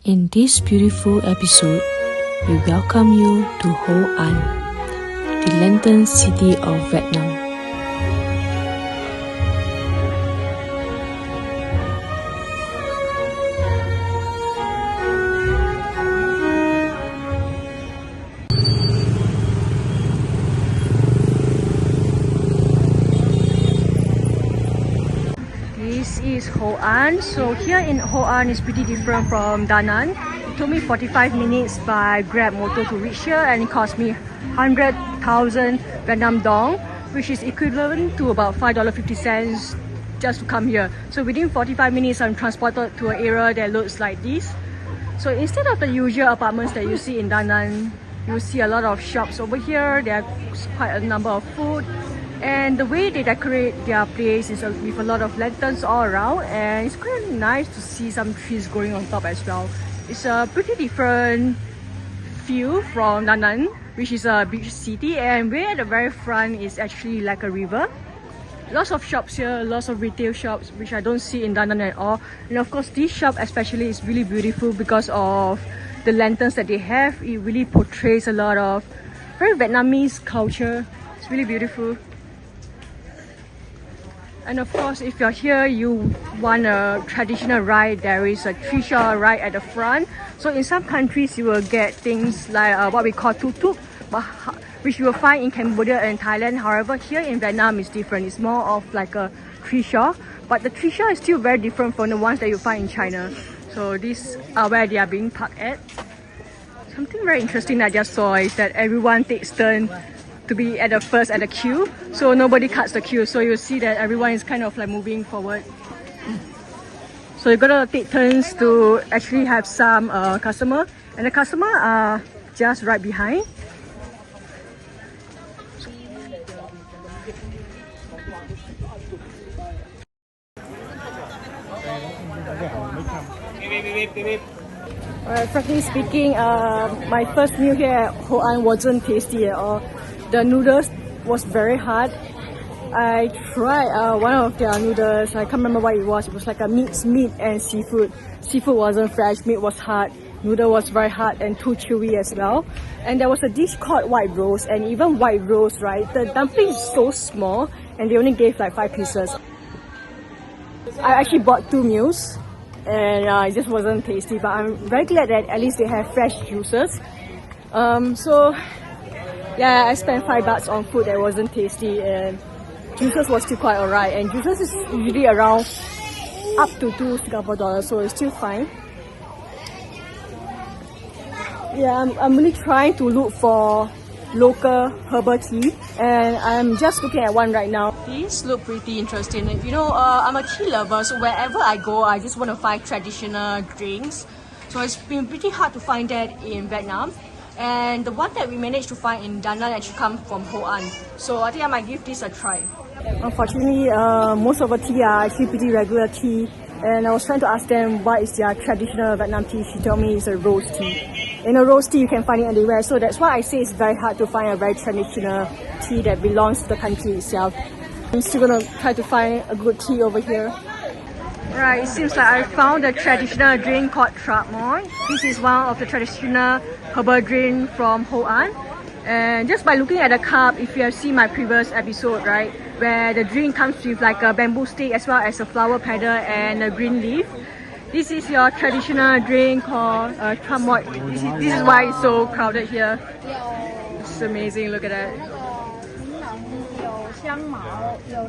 In this beautiful episode, we welcome you to Hoi An, the lantern city of Vietnam. This is Hoi An. So here in Hoi An is pretty different from Da Nang. It took me 45 minutes by Grab Motor to reach here, and it cost me 100,000 Vietnam Dong, which is equivalent to about $5.50 just to come here. So within 45 minutes I'm transported to an area that looks like this. So instead of the usual apartments that you see in Da Nang, you see a lot of shops over here. There are quite a number of food. And the way they decorate their place is with a lot of lanterns all around, and it's quite nice to see some trees growing on top as well. It's a pretty different feel from Da Nang, which is a beach city, and way at the very front is actually like a river. Lots of shops here, lots of retail shops, which I don't see in Da Nang at all. And of course this shop especially is really beautiful because of the lanterns that they have. It really portrays a lot of very Vietnamese culture. It's really beautiful. And of course, if you're here, you want a traditional ride, there is a Trishaw ride at the front. So in some countries, you will get things like what we call tuk-tuk, which you will find in Cambodia and Thailand. However, here in Vietnam, it's different. It's more of like a Trishaw, but the Trishaw is still very different from the ones that you find in China. So these are where they are being parked at. Something very interesting that I just saw is that everyone takes turns to be at the first at the queue, so nobody cuts the queue. So you see that everyone is kind of like moving forward. So you're gonna take turns to actually have some customer, and the customer are just right behind. Frankly speaking, my first meal here at Hoi An wasn't tasty at all. The noodles was very hard. I tried one of their noodles. I can't remember what it was. It was like a mixed meat and seafood. Seafood wasn't fresh, meat was hard, noodle was very hard and too chewy as well. And there was a dish called white roast, and even white roast, right, the dumpling is so small and they only gave like 5 pieces. I actually bought 2 meals and it just wasn't tasty, but I'm very glad that at least they have fresh juices. So yeah, I spent $5 on food that wasn't tasty, and juices was still quite alright. And juices is usually around up to 2 Singapore dollars, so it's still fine. Yeah, I'm really trying to look for local herbal tea, and I'm just looking at one right now. These look pretty interesting. You know, I'm a tea lover, so wherever I go, I just want to find traditional drinks. So it's been pretty hard to find that in Vietnam. And the one that we managed to find in Da Nang actually comes from Hoi An. So I think I might give this a try. Unfortunately, most of the tea are actually pretty regular tea. And I was trying to ask them what is their traditional Vietnam tea. She told me it's a rose tea. In a rose tea, you can find it anywhere. So that's why I say it's very hard to find a very traditional tea that belongs to the country itself. I'm still gonna try to find a good tea over here. Right, it seems like I found a traditional drink called Thao Moc. This is one of the traditional herbal drink from Hoi An. And just by looking at the cup, if you have seen my previous episode, right, where the drink comes with like a bamboo stick as well as a flower petal and a green leaf. This is your traditional drink called Thao Moc. This is why it's so crowded here. It's amazing, look at that.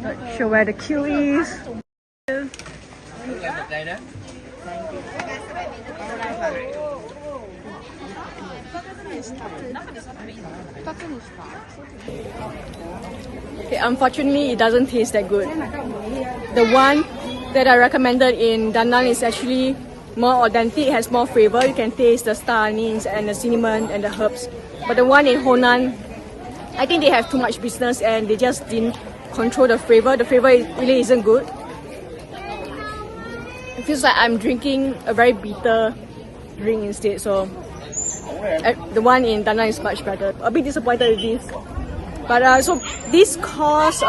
Not sure where the queue is. Okay, unfortunately, it doesn't taste that good. The one that I recommended in Da Nang is actually more authentic, has more flavor. You can taste the star anise and the cinnamon and the herbs. But the one in Hoi An, I think they have too much business and they just didn't control the flavor. The flavor really isn't good. It feels like I'm drinking a very bitter drink instead. So the one in Da Nang is much better. A bit disappointed with this. But so this costs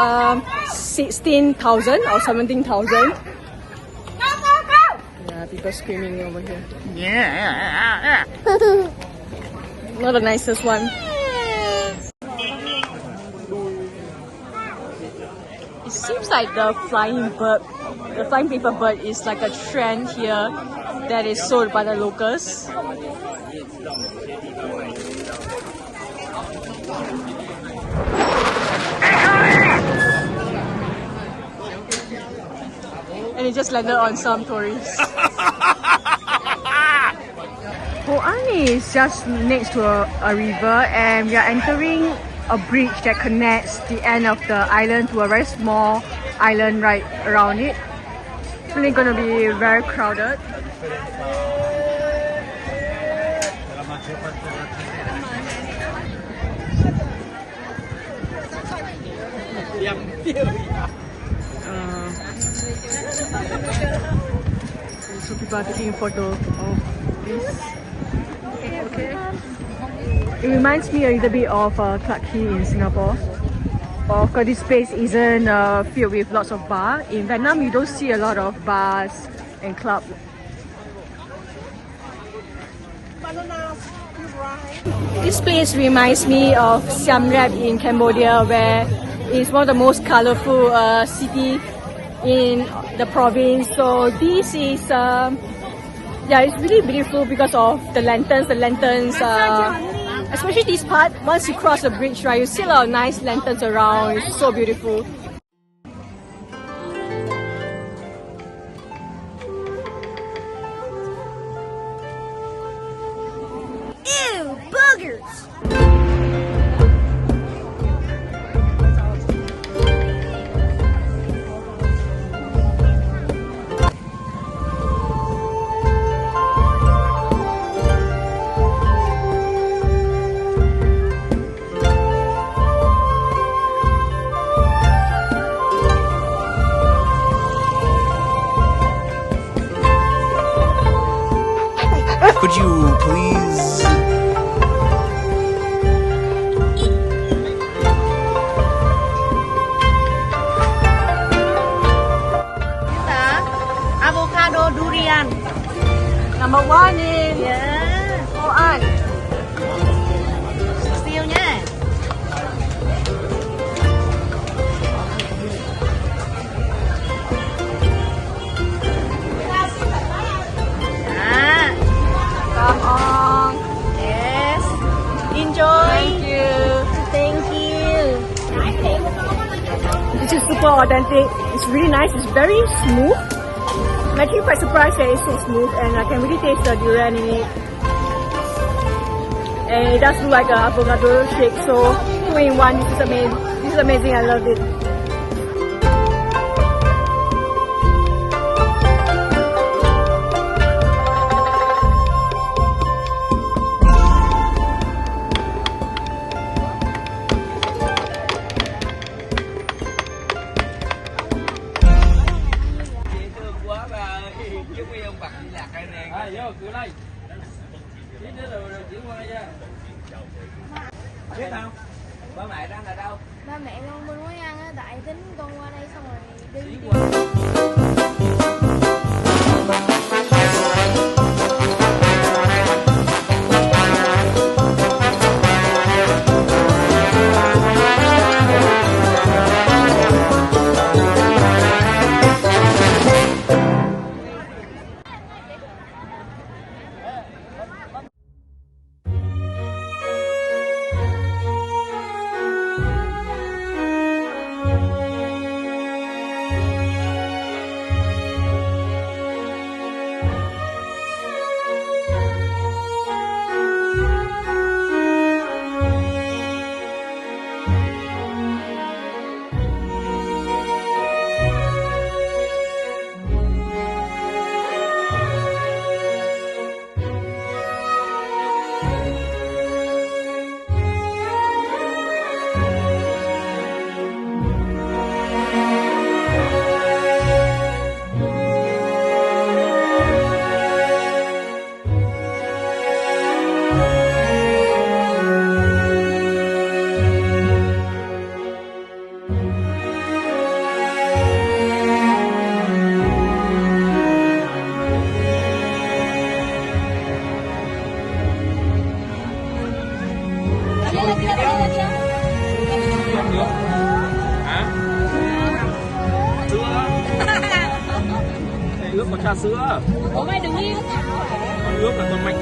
16,000 or 17,000. people screaming over here. Yeah. Not the nicest one. It seems like the flying paper bird is like a trend here that is sold by the locals. And it just landed on some tourists. Hoi An is just next to a river, and we are entering a bridge that connects the end of the island to a very small island right around it. It's really gonna be very crowded. So people are taking a photo of this. Okay. It reminds me a little bit of Clarke Quay in Singapore. Of course, this place isn't filled with lots of bars. In Vietnam, you don't see a lot of bars and clubs. This place reminds me of Siem Reap in Cambodia, where it's one of the most colorful city in the province. So this is it's really beautiful because of the lanterns. Especially this part, once you cross the bridge, right, you see a lot of nice lanterns around. It's so beautiful. Ew, boogers! Could you please? Avocado durian. Number one in Yeah. Hoi An. Siêu nha. Come on. Yes. Enjoy. Thank you. Thank you. This is super authentic. It's really nice. It's very smooth. I'm actually quite surprised that it's so smooth, and I can really taste the durian in it. And it does look like an avocado shake, so 2-in-1. This is amazing. This is amazing. I love it. Biết không? Ba mẹ đang ở đâu? Ba mẹ con bên Hoi An á, Đại tính con qua đây xong rồi đi. Nước. Hả? Sữa. Này nước có trà sữa. Ủa mày đừng yên. Con nước là con mạch.